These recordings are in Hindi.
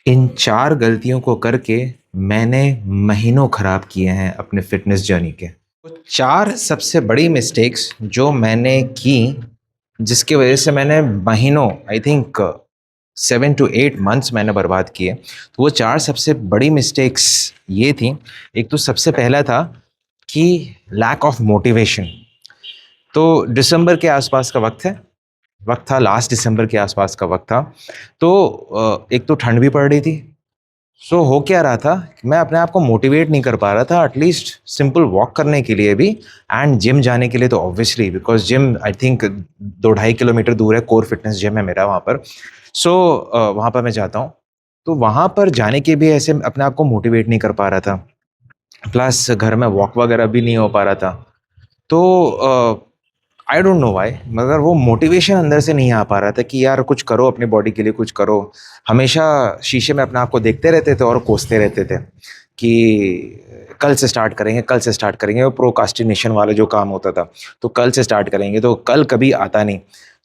इन 4 गलतियों को करके मैंने महीनों खराब किए हैं अपने फ़िटनेस जर्नी के। तो 4 सबसे बड़ी मिस्टेक्स जो मैंने की, जिसकी वज़ह से मैंने महीनों आई थिंक 7 टू 8 मंथ्स मैंने बर्बाद किए। तो वो 4 सबसे बड़ी मिस्टेक्स ये थी, एक तो सबसे पहला था कि लैक ऑफ मोटिवेशन। तो दिसंबर के आसपास का वक़्त था लास्ट दिसंबर के आसपास का वक़्त था। तो एक तो ठंड भी पड़ रही थी। सो हो क्या रहा था, मैं अपने आप को मोटिवेट नहीं कर पा रहा था एटलीस्ट सिंपल वॉक करने के लिए भी, एंड जिम जाने के लिए तो obviously because gym I think 2 ढाई किलोमीटर दूर है, कोर फिटनेस जिम है मेरा वहाँ पर। सो वहाँ पर मैं जाता हूँ। तो वहाँ पर जाने के भी ऐसे अपने आप को मोटिवेट नहीं कर पा रहा था। प्लस घर में वॉक वगैरह भी नहीं हो पा रहा था। तो आई डोंट नो व्हाई, मगर वो मोटिवेशन अंदर से नहीं आ पा रहा था कि यार कुछ करो, अपनी बॉडी के लिए कुछ करो। हमेशा शीशे में अपने आप को देखते रहते थे और कोसते रहते थे कि कल से स्टार्ट करेंगे, कल से स्टार्ट करेंगे, वो प्रोकास्टिनेशन वाला जो काम होता था, तो कल से स्टार्ट करेंगे, तो कल कभी आता नहीं।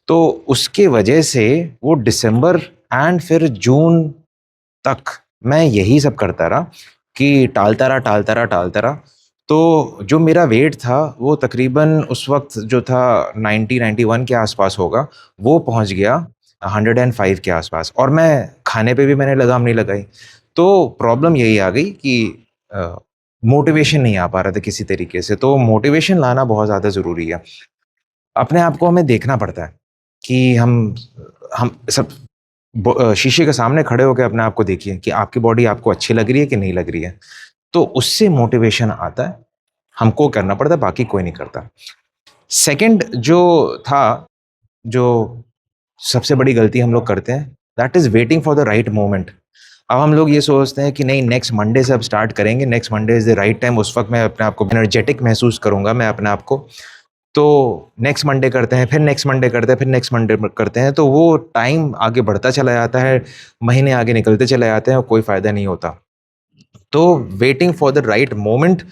तो उसके वजह से वो दिसंबर एंड फिर जून तक मैं यही सब करता रहा कि टालता रहा, टालता रहा, टालता रहा। तो जो मेरा वेट था, वो तकरीबन उस वक़्त जो था 90-91 के आसपास होगा, वो पहुँच गया 105 के आसपास, और मैं खाने पे भी मैंने लगाम नहीं लगाई। तो प्रॉब्लम यही आ गई कि मोटिवेशन नहीं आ पा रहा था किसी तरीके से, तो मोटिवेशन लाना बहुत ज़्यादा ज़रूरी है। अपने आप को हमें देखना पड़ता है कि हम सब शीशे के सामने खड़े होके अपने आप को देखिए कि आपकी बॉडी आपको अच्छी लग रही है कि नहीं लग रही है। तो उससे मोटिवेशन आता है, हमको करना पड़ता है, बाकी कोई नहीं करता। सेकंड जो था, जो सबसे बड़ी गलती हम लोग करते हैं, that is waiting for the right moment. अब हम लोग ये सोचते हैं कि नहीं, नेक्स्ट मंडे से अब स्टार्ट करेंगे, next Monday is the right time, उस वक़्त मैं अपने आप को एनर्जेटिक महसूस करूँगा मैं अपने आप को। तो नेक्स्ट मंडे करते हैं, फिर नेक्स्ट मंडे करते हैं, फिर नेक्स्ट मंडे करते हैं, तो वो टाइम आगे बढ़ता चला जाता है, महीने आगे निकलते चले जाते हैं और कोई फ़ायदा नहीं होता। तो waiting for the right moment,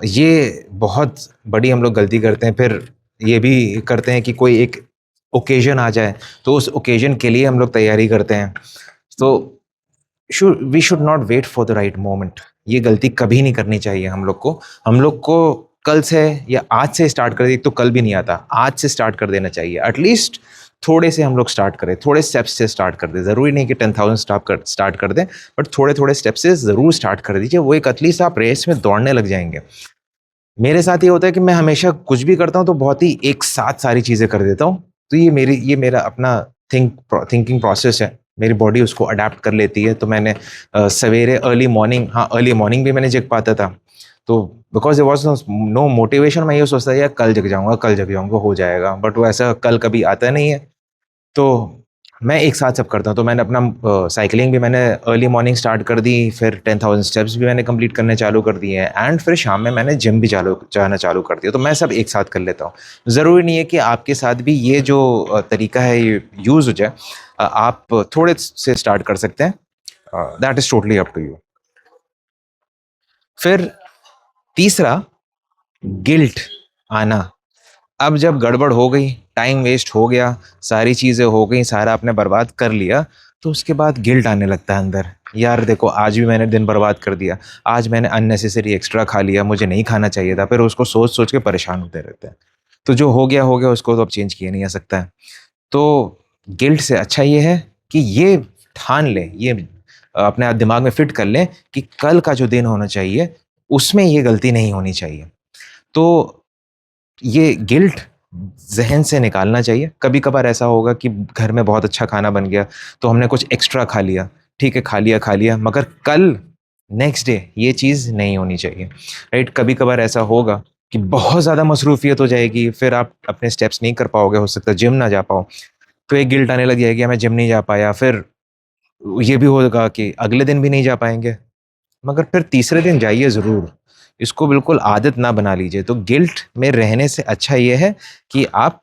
ये बहुत बड़ी हम लोग गलती करते हैं। फिर ये भी करते हैं कि कोई एक ओकेज़न आ जाए, तो उस ओकेज़न के लिए हम लोग तैयारी करते हैं। तो we should not wait for the right moment. ये गलती कभी नहीं करनी चाहिए हम लोग को। हम लोग को कल से या आज से स्टार्ट कर दे, एक तो कल भी नहीं आता, आज से स्टार्ट कर देना चाहिए। एटलीस्ट थोड़े से हम लोग स्टार्ट करें, थोड़े स्टेप्स से स्टार्ट कर दें। ज़रूरी नहीं कि 10,000 स्टार्ट कर दें, बट थोड़े-थोड़े स्टेप से ज़रूर स्टार्ट कर दीजिए। वो एक एटलीस्ट आप रेस में दौड़ने लग जाएँगे। मेरे साथ ये होता है कि मैं हमेशा कुछ भी करता हूँ तो बहुत ही एक साथ सारी चीज़ें कर देता हूँ। तो ये मेरा अपना थिंकिंग प्रोसेस है। मेरी बॉडी उसको अडैप्ट कर लेती है। तो मैंने सवेरे अर्ली मॉर्निंग, हाँ, अर्ली मॉर्निंग भी मैंने जग पाता था। तो because there was no motivation, मैं ये सोचता था यार कल जग जाऊँगा, हो जाएगा। बट वो ऐसा कल कभी आता नहीं है। तो मैं एक साथ सब करता हूँ। तो मैंने अपना साइक्लिंग भी मैंने अर्ली मॉर्निंग स्टार्ट कर दी, फिर 10,000 स्टेप्स भी मैंने कंप्लीट करने चालू कर दिए हैं, एंड फिर शाम में मैंने जिम भी चालू जाना चालू कर दिया। तो मैं सब एक साथ कर लेता हूँ। ज़रूरी नहीं है कि आपके साथ भी ये जो तरीका है ये यूज़ हो जाए। आप थोड़े से स्टार्ट कर सकते हैं। That is totally up to you. फिर तीसरा, गिल्ट आना। अब जब गड़बड़ हो गई, टाइम वेस्ट हो गया, सारी चीज़ें हो गई, सारा आपने बर्बाद कर लिया, तो उसके बाद गिल्ट आने लगता है अंदर। यार देखो, आज भी मैंने दिन बर्बाद कर दिया, आज मैंने अननेसेसरी एक्स्ट्रा खा लिया, मुझे नहीं खाना चाहिए था, फिर उसको सोच-सोच के परेशान होते रहते हैं। तो जो हो गया, उसको तो अब चेंज किया नहीं जा सकता है। तो गिल्ट से अच्छा ये है कि ये ठान लें, ये अपने आप दिमाग में फिट कर लें कि कल का जो दिन होना चाहिए, उसमें ये गलती नहीं होनी चाहिए। तो ये गिल्ट ज़हन से निकालना चाहिए। कभी-कभार ऐसा होगा कि घर में बहुत अच्छा खाना बन गया, तो हमने कुछ एक्स्ट्रा खा लिया। ठीक है, खा लिया, मगर कल नेक्स्ट डे ये चीज़ नहीं होनी चाहिए, राइट? कभी-कभार ऐसा होगा कि बहुत ज़्यादा मसरूफ़ियत हो जाएगी, फिर आप अपने स्टेप्स नहीं कर पाओगे, हो सकता है जिम ना जा पाओ। तो एक गिल्ट आने लग जाएगी, मैं जिम नहीं जा पाया, फिर ये भी होगा कि अगले दिन भी नहीं जा पाएँगे। मगर फिर तीसरे दिन जाइए ज़रूर। इसको बिल्कुल आदत ना बना लीजिए। तो गिल्ट में रहने से अच्छा ये है कि आप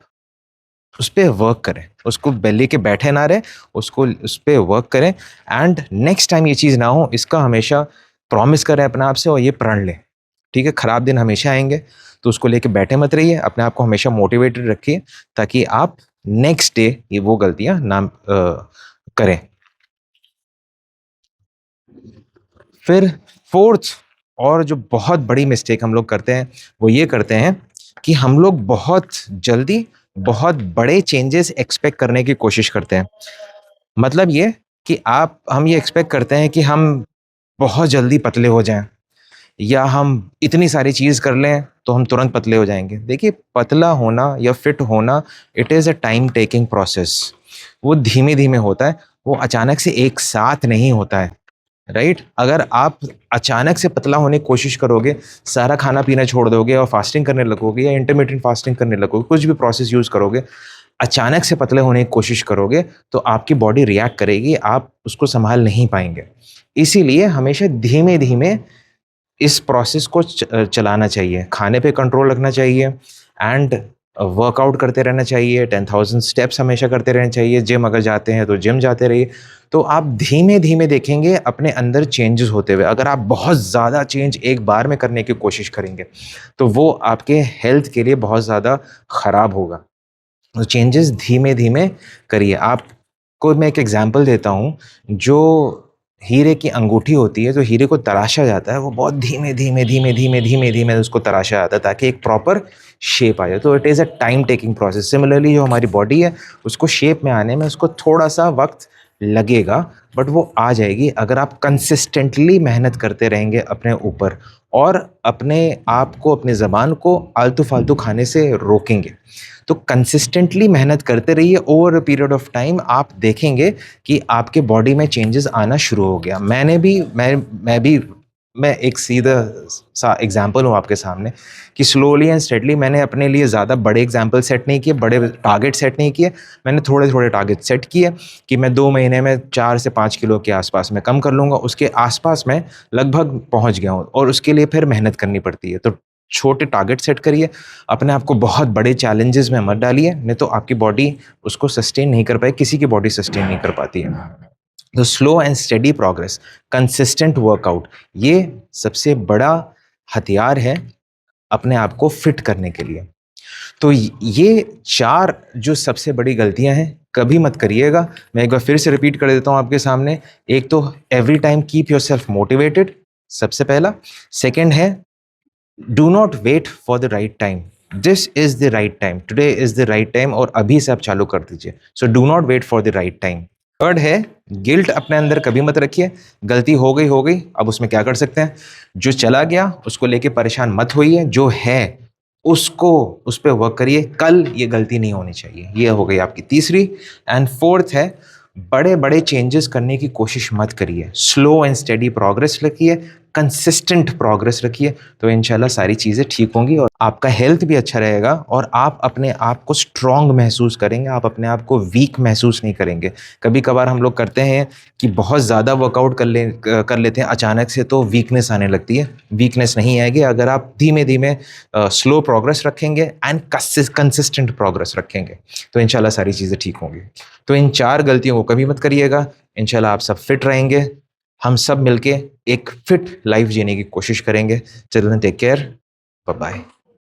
उस पे वर्क करें। उसको लेके बैठे ना रहें, उसको उस पे वर्क करें, एंड नेक्स्ट टाइम ये चीज़ ना हो, इसका हमेशा प्रॉमिस करें अपने आप से और ये प्रण लें। ठीक है? खराब दिन हमेशा आएँगे, तो उसको लेके बैठे मत रहिए। अपने आप को हमेशा मोटिवेटेड रखिए, ताकि आप नेक्स्ट डे ये वो गलतियाँ ना करें। फिर फोर्थ और जो बहुत बड़ी मिस्टेक हम लोग करते हैं वो ये करते हैं कि हम लोग बहुत जल्दी बहुत बड़े चेंजेस एक्सपेक्ट करने की कोशिश करते हैं। मतलब ये कि आप हम ये एक्सपेक्ट करते हैं कि हम बहुत जल्दी पतले हो जाएं या हम इतनी सारी चीज़ कर लें तो हम तुरंत पतले हो जाएंगे। देखिए, पतला होना या फिट होना, it is a time taking process. वो धीमे धीमे होता है, वो अचानक से एक साथ नहीं होता है। राइट? अगर आप अचानक से पतला होने की कोशिश करोगे, सारा खाना पीना छोड़ दोगे और फास्टिंग करने लगोगे या इंटरमिटेंट फास्टिंग करने लगोगे, कुछ भी प्रोसेस यूज़ करोगे, अचानक से पतले होने की कोशिश करोगे, तो आपकी बॉडी रिएक्ट करेगी, आप उसको सँभाल नहीं पाएँगे। इसीलिए हमेशा धीमे-धीमे इस प्रोसेस को चलाना चाहिए। खाने पे कंट्रोल रखना चाहिए एंड वर्कआउट करते रहना चाहिए, 10,000 स्टेप्स हमेशा करते रहना चाहिए। जिम अगर जाते हैं तो जिम जाते रहिए। तो आप धीमे-धीमे देखेंगे अपने अंदर चेंजेस होते हुए। अगर आप बहुत ज़्यादा चेंज एक बार में करने की कोशिश करेंगे, तो वो आपके हेल्थ के लिए बहुत ज़्यादा खराब होगा। तो चेंजेस धीमे-धीमे करिए। आपको मैं एक एग्ज़ाम्पल देता हूँ, जो हीरे की अंगूठी होती है, जो हीरे को तराशा जाता है, वो बहुत धीमे-धीमे, धीमे-धीमे, धीमे-धीमे उसको तराशा जाता है ताकि एक प्रॉपर शेप आ जाए। तो it is a time taking process. Similarly जो हमारी बॉडी है, उसको शेप में आने में उसको थोड़ा-सा वक़्त लगेगा, बट वो आ जाएगी अगर आप कंसिस्टेंटली मेहनत करते रहेंगे अपने ऊपर और अपने आप को, अपनी ज़बान को आलतू-फालतू खाने से रोकेंगे। तो कंसिस्टेंटली मेहनत करते रहिए, over a period of time आप देखेंगे कि आपके बॉडी में चेंजेस आना शुरू हो गया। मैं एक सीधा सा एग्जांपल हूँ आपके सामने कि स्लोली एंड स्टेडली मैंने अपने लिए ज़्यादा बड़े एग्जांपल सेट नहीं किए, बड़े टारगेट सेट नहीं किए। मैंने थोड़े-थोड़े टारगेट सेट किए कि मैं 2 महीने में 4 से 5 किलो के आसपास मैं कम कर लूँगा। उसके आसपास मैं लगभग पहुँच गया हूँ और उसके लिए फिर मेहनत करनी पड़ती है। तो छोटे टारगेट सेट करिए, अपने आप को बहुत बड़े चैलेंजेस में मत डालिए, नहीं तो आपकी बॉडी उसको सस्टेन नहीं कर पाएगी, किसी की बॉडी सस्टेन नहीं कर पाती है। तो slow and steady progress, consistent workout, ये सबसे बड़ा हथियार है अपने आप को फिट करने के लिए। तो ये 4 जो सबसे बड़ी गलतियाँ हैं, कभी मत करिएगा। मैं एक बार फिर से रिपीट कर देता हूँ आपके सामने। एक तो every time keep yourself motivated, सबसे पहला। सेकंड है, do not wait for the right time. This is the right time, today is the right time और अभी से आप चालू कर दीजिए। So do not wait for the right time. Third है, गिल्ट अपने अंदर कभी मत रखिए। गलती हो गई, अब उसमें क्या कर सकते हैं। जो चला गया उसको लेके परेशान मत होइए, जो है उसको, उस पर वर्क करिए। कल ये गलती नहीं होनी चाहिए। ये हो गई आपकी तीसरी। एंड फोर्थ है, बड़े बड़े चेंजेस करने की कोशिश मत करिए। स्लो एंड स्टेडी प्रोग्रेस रखिए, कंसिस्टेंट प्रोग्रेस रखिए, तो इंशाल्लाह सारी चीज़ें ठीक होंगी और आपका हेल्थ भी अच्छा रहेगा और आप अपने आप को स्ट्रांग महसूस करेंगे, आप अपने आप को वीक महसूस नहीं करेंगे। कभी कभार हम लोग करते हैं कि बहुत ज़्यादा वर्कआउट कर लेते हैं अचानक से, तो वीकनेस आने लगती है। वीकनेस नहीं आएगी अगर आप धीमे धीमे स्लो प्रोग्रेस रखेंगे एंड कंसिस्टेंट प्रोग्रेस रखेंगे, तो इंशाल्लाह सारी चीज़ें ठीक होंगी। तो इन 4 गलतियों को कभी मत करिएगा। इंशाल्लाह आप सब फिट रहेंगे। हम सब मिलके एक फिट लाइफ जीने की कोशिश करेंगे। Children, take care. Bye bye.